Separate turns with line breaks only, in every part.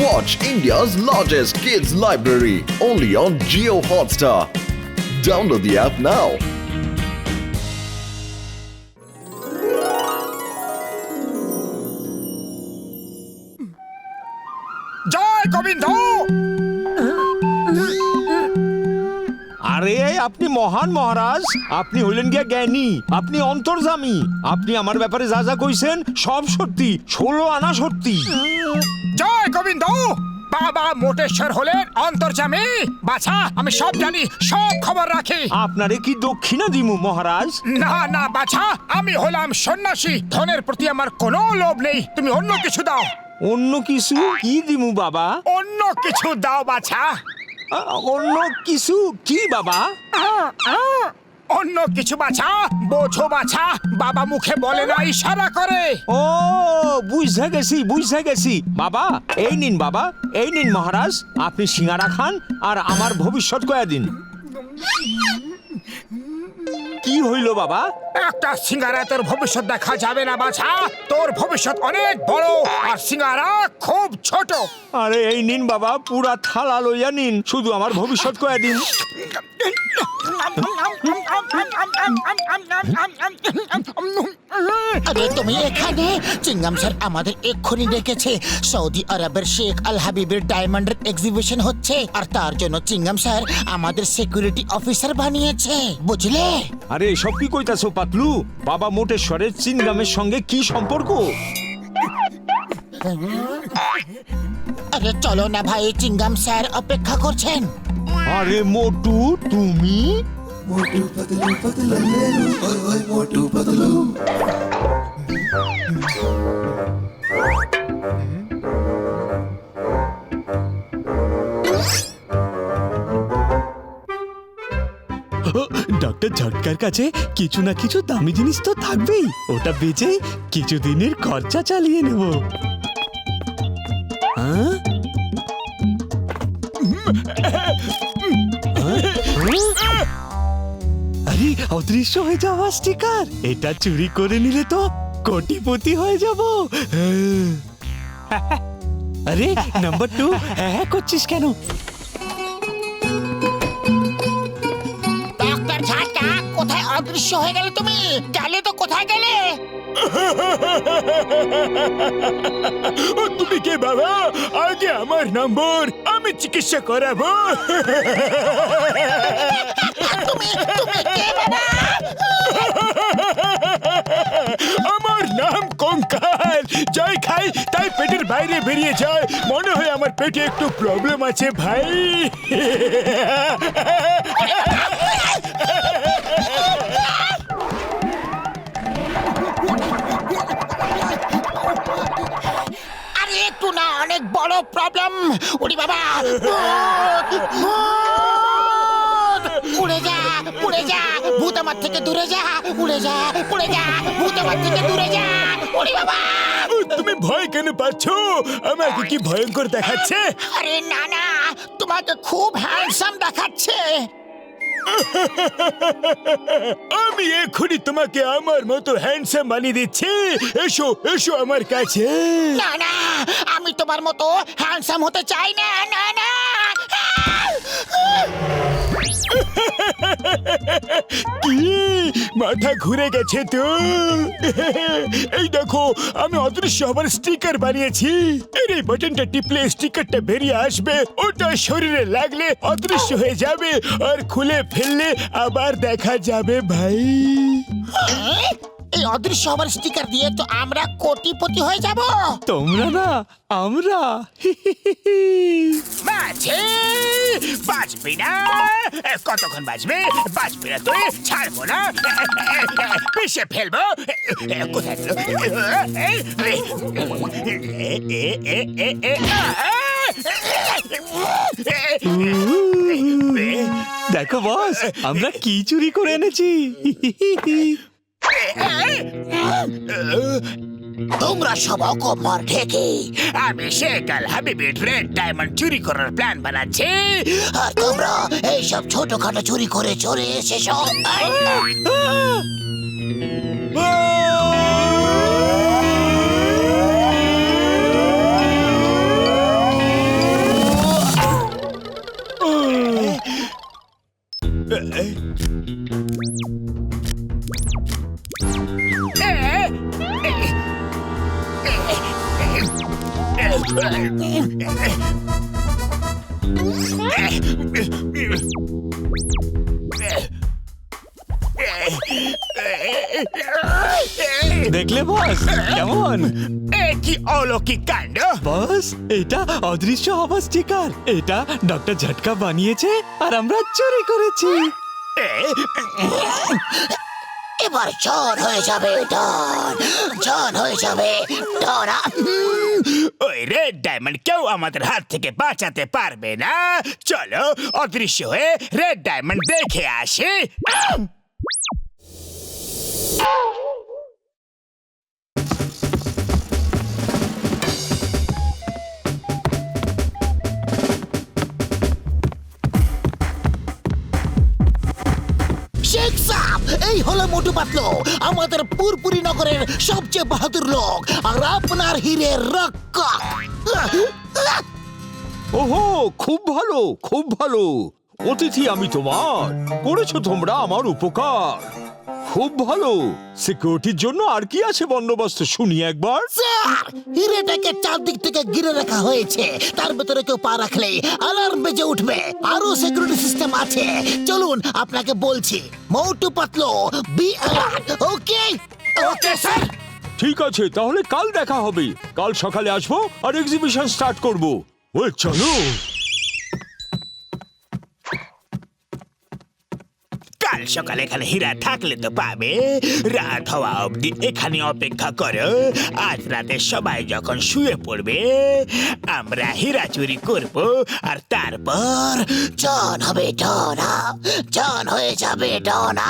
Watch India's largest kids library only on Jio Hotstar. Download the app now.
জয় গোবিন্দ।
আরে আপনি মহান মহারাজ, আপনি হইলেন গিয়া জ্ঞানী, আপনি অন্তর্যামী, আপনি আমার ব্যাপারে যা যা কইছেন সব সত্যি, 16 আনা সত্যি।
জয় গোবিন্দ। বাবা মোটেশ্বর হলেন অন্তর্যামী। বাছা, আমি সব জানি, সব খবর রাখি।
আপনারে কি দক্ষিণা দিমু মহারাজ?
না না বাছা, আমি হলাম সন্ন্যাসী, ধনের প্রতি আমার কোনো লোভ নেই। তুমি অন্য কিছু দাও।
অন্য কিছু কি দিমু বাবা?
অন্য কিছু দাও বাছা।
অন্য কিছু কি বাবা?
অন্য কিছু বাছা, বোঝো বাছা। বাবা মুখে বলে না, ইশারা করে।
ও বুঝে গেছি বাবা। এই নিন বাবা, এই নিন মহারাজ, আপনি সিঙ্গারা খান আর আমার ভবিষ্যৎ কয়া দিন। কি হইল বাবা?
একটা সিঙ্গারা তোর ভবিষ্যৎ দেখা যাবে না বাছা। তোর ভবিষ্যৎ অনেক বড় আর সিঙ্গারা খুব ছোট।
আরে এই নিন বাবা, পুরা থালা লইয়া নিন, শুধু আমার ভবিষ্যৎ কয়া দিন।
আরে তুমি এখানে? চিংগাম স্যার আমাদের এক্ষুনি ডেকেছে। সৌদি আরবের শেখ আল হাবিবের ডায়মন্ডের এক্সিবিশন হচ্ছে, আর তার জন্য চিংগাম স্যার আমাদের সিকিউরিটি অফিসার বানিয়েছে, বুঝলে?
আরে এসব কি কইতাছো পাতলু? বাবা মোটেশ্বরের চিনগামের সঙ্গে কি সম্পর্ক?
আরে চলো না ভাই, চিংগাম স্যার অপেক্ষা করছেন।
আরে মোটু, তুমি?
मोटू पतलू पतलू लेलू ओए ओए मोटू पतलू
ডক্টর ঝটকার কাছে কিছু না কিছু দামি জিনিস তো থাকবেই, ওটা বেচে কিছুদিনের খরচা চালিয়ে নেব। আরে অদৃশ্য হয়ে যাওয়া স্টিকার, এটা চুরি করে নিলে তো কোটিপতি হয়ে যাব। আরে নাম্বার 2 হ্যাঁ করছিস কেন?
ডক্টর ঝাটকা, কোথায় অদৃশ্য হয়ে গেলে তুমি? গেলে তো কোথায় গেলে?
তুমি কে বাবা? আগে আমার নম্বর, আমি চিকিৎসা করাবো।
তুমি কে বাবা?
আমার নাম কঙ্কাল। যাই খাই তাই পেটের বাইরে বেরিয়ে যায়। মনে হয় আমার পেটে একটু প্রবলেম আছে ভাই।
আরে একটু না, অনেক বড় প্রবলেম। ওরে বাবা, উড়ে যা, উড়ে যা, ভূত আমার থেকে দূরে যা, উড়ে যা, উড়ে যা, ভূত আমার থেকে দূরে যা। ওরে বাবা,
তুমি ভয় কেন পাচ্ছ? আমাকে কি ভয়ঙ্কর দেখাচ্ছে?
আরে না না, তোমাকে খুব হ্যান্ডসাম দেখাচ্ছে।
আমি এখনই তোমাকে আমার মতো হ্যান্ডসাম বানিয়ে দিচ্ছি। এসো এসো আমার কাছে।
না না, আমি তোমার মতো হ্যান্ডসাম হতে চাই না। না না,
কি মাথা ঘুরে গেছে তো? এই দেখো, আমি অদৃশ্য হবার স্টিকার বানিয়েছি। এই বাটনটা টিপলে স্টিকারটা বেরিয়ে আসবে, ওটা শরীরে লাগলে অদৃশ্য হয়ে যাবে, আর খুলে ফেললে আবার দেখা যাবে ভাই।
এই অদৃশ্য হবার স্টিকার দিয়ে তো আমরা কোটিপতি হয়ে যাব।
তোমরা না, আমরা।
বাজে বাজবি না? কতক্ষণ বাজবে? বাজবি না তুই, ছাড়বো না, পিষে ফেলবো। কোথায় গেল?
দেখো বস, আমরা কি চুরি করে এনেছি।
তোমরা সব অকম্মার ঢেকে।
আমি শেখ আল হাবিবের রেড ডায়মন্ড চুরি করার প্ল্যান বানাচ্ছি।
আর তোমরা এইসব ছোটখাটো চুরি করে চলে এসেছো।
দেখলে বস কেমন?
এ কি অলৌকিক কাণ্ড!
বস এটা অদৃশ্য হওয়া স্টিকার। এটা ডক্টর ঝটকা বানিয়েছে আর আমরা চুরি করেছি।
এবার জন হয়ে যাবে ডন, জন হয়ে যাবে ডন।
ওই রেড ডায়মন্ড কেউ আমাদের হাত থেকে বাঁচাতে পারবে না। চলো অদৃশ্য হয়ে রেড ডায়মন্ড দেখে আসি।
শেখ সাহেব, এই হলো মোটু পাতলু, আমাদের পুরপুরি নগরের সবচেয়ে বাহাদুর লোক আর আপনার হীরের রক্ষক।
ওহো, খুব ভালো, খুব ভালো। অতিথি আমি তোমার, করেছো তোমরা আমার উপকার। খুব ভালো। সিকিউরিটির জন্য আর কি আছে বন্দোবস্ত শুনি একবার।
স্যার, হিরেটাকে চারদিক থেকে ঘিরে রাখা হয়েছে, তার ভেতরে কেউ পা রাখলে অ্যালার্ম বেজে উঠবে। আরো সিকিউরিটি সিস্টেম আছে, চলুন আপনাকে বলছি। Motu Patlu, be alert. Okay okay sir.
ঠিক আছে, তাহলে কাল দেখা হবে। কাল সকালে আসবো আর এক্সিবিশন স্টার্ট করবো। ওই চলো।
কাল সকালে এখানে হীরা থাকলে তো পাবে। রাত হওয়া অবধি এখানে অপেক্ষা করো। আজ রাতে সবাই যখন শুয়ে পড়বে আমরা হীরা চুরি করব আর তারপর
জন হবে ডনা, জন হয়ে যাবে ডনা।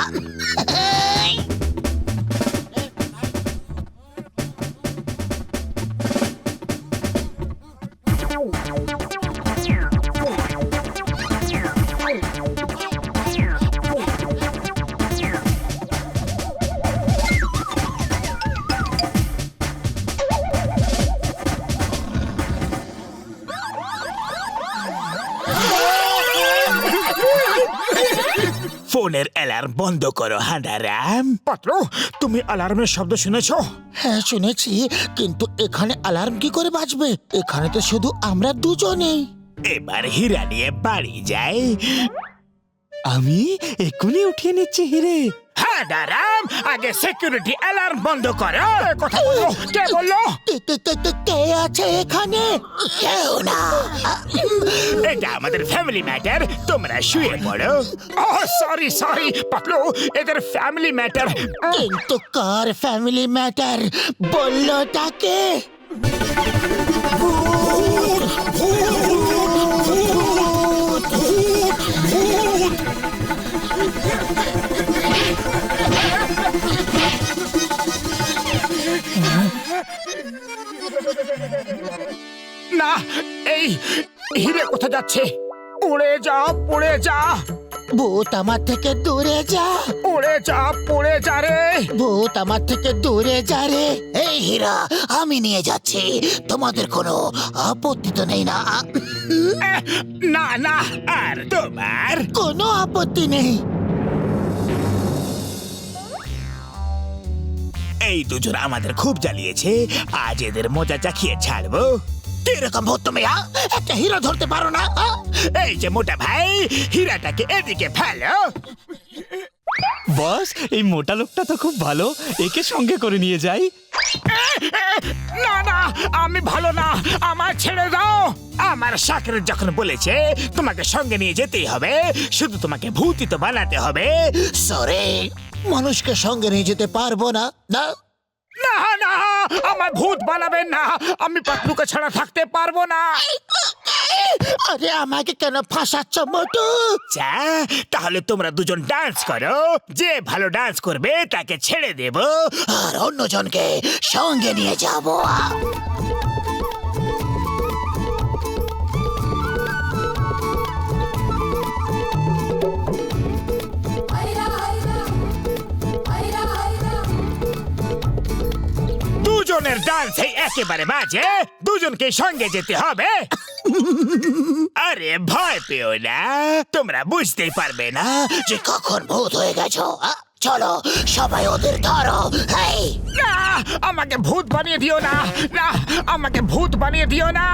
ফোনের অ্যালার্ম বন্ধ করো হাঁদারাম। পাতলু, তুমি অ্যালার্মের শব্দ শুনেছো?
হ্যাঁ শুনেছি, কিন্তু এখানে অ্যালার্ম কি করে বাজবে? এখানে তো শুধু আমরা দুজনেই।
এবার হীরা নিয়ে বাড়ি যাই।
আমি এক্ষুনি উঠিয়ে নিচ্ছি হিরে।
হাঁদারাম, আগে সিকিউরিটি অ্যালার্ম বন্ধ করো। কথা বলো, কে বললো?
কে আছে এখানে? কেউ না।
এটা আমাদের ফ্যামিলি ম্যাটার, তোমরা শুয়ে পড়ো। সরি সরি পাতলু, এদের ফ্যামিলি ম্যাটার।
কিন্তু কার ফ্যামিলি ম্যাটার বললো তাকে?
না, এই হিরে কোথা যাচ্ছে? উড়ে যা, পড়ে যা।
ভূত আমার থেকে দূরে যা,
উড়ে যা, পড়ে যা রে।
ভূত আমার থেকে দূরে যা রে। এই হীরা আমি নিয়ে যাচ্ছি, তোমাদের কোনো আপত্তি তো নেই না?
না না, আর তোমার?
কোনো আপত্তি নেই।
এই দুজন আমাদের খুব জ্বালিয়েছে, আজ এদের মজা চাখিয়ে ছাড়বো।
কিরকম ভূত তুমি? একটা হীরা ধরতে পারো না?
এই যে মোটা ভাই, হীরাটাকে এদিকে ফেলো।
বস এই মোটা লোকটা তো খুব ভালো, একে সঙ্গে করে নিয়ে যাই।
না না, আমি ভালো না, আমার ছেড়ে দাও। আমার শাকরের যখন বলেছে তোমাকে সঙ্গে নিয়ে যেতেই হবে, শুধু তোমাকে ভূতিত বানাতে হবে।
সরে, মানুষকে সঙ্গে নিয়ে যেতে পারবো না। না
না না, আমার ভূত বানাবেন না, আমি পাতলুকে ছাড়া থাকতে পারবো না।
আরে আমাকে কেন ফাঁসাচ্ছ মোটু?
আচ্ছা, তাহলে তোমরা দুজন ডান্স করো, যে ভালো ডান্স করবে তাকে ছেড়ে দেব
আর অন্যজনকে সঙ্গে নিয়ে যাব।
দুজনের ডান্স একেবারে বাজে, দুজনকে সঙ্গে যেতে হবে। আরে ভয় পেও না, তোমরা বুঝতেই পারবে না
যে কখন ভূত হয়ে গেছো। চলো সবাই ওদের ধরো। হেই,
না আমাকে ভূত বানিয়ে দিও না, না আমাকে ভূত বানিয়ে দিও না।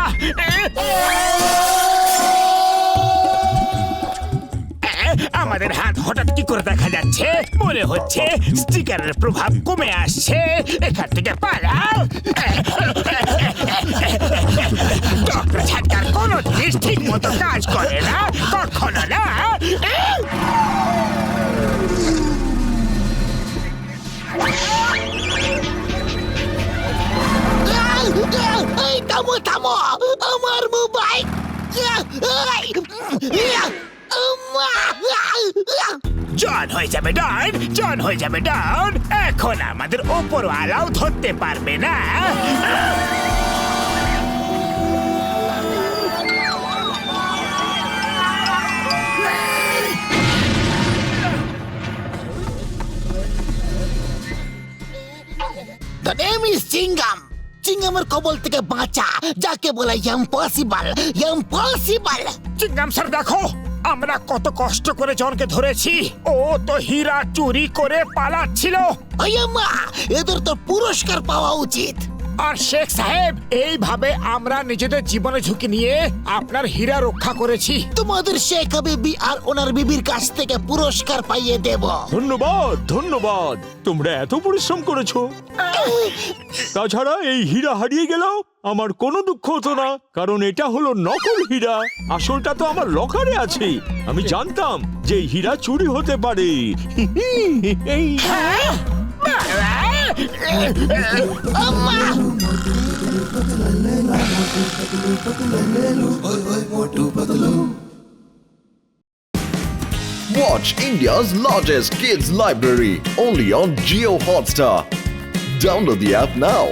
আমাদের হাত হঠাৎ কি করে দেখা যাচ্ছে? মনে হচ্ছে স্টিকারের প্রভাব কমে আসছে। এখান থেকে পালাও। ডক্টর ঝাটকার কোনো জিনিস ঠিক মতো কাজ করে না, কখনো না।
এই থামো থামো, আমার মোবাইল।
জন হয়ে যাবে ডন, জন হয়ে যাবে ডন। এখন আমাদের ওপর আলাও ধরতে পারবে না।
The name is চিঙ্গাম। চিঙ্গামের কবল থেকে বাঁচা, যাকে বলে ইম্পসিবল, ইম্পসিবল।
চিংগাম স্যার দেখো, আমরা কত কষ্ট করে জনকে ধরেছি। ও তো হীরা চুরি করে পালাচ্ছিল।
মা, এদের তো পুরস্কার পাওয়া উচিত।
আর শেখ সাহেব, এইভাবে আমরা নিজেদের জীবনে ঝুঁকি নিয়ে আপনার হীরা রক্ষা করেছি।
তোমাদের শেখ বিবি আর ওনার বিবির কাছ থেকে পুরস্কার পাইয়ে দেব।
ধন্যবাদ ধন্যবাদ, তোমরা এত পরিশ্রম করেছো। তাছাড়া এই হীরা হারিয়ে গেলেও আমার কোনো দুঃখ হতো না, কারণ এটা হলো নকল হীরা। আসলটা তো আমার লকারে আছে। আমি জানতাম যে এই হীরা চুরি হতে পারে।
Watch India's largest kids library only on Geo Hotstar. Download the app now.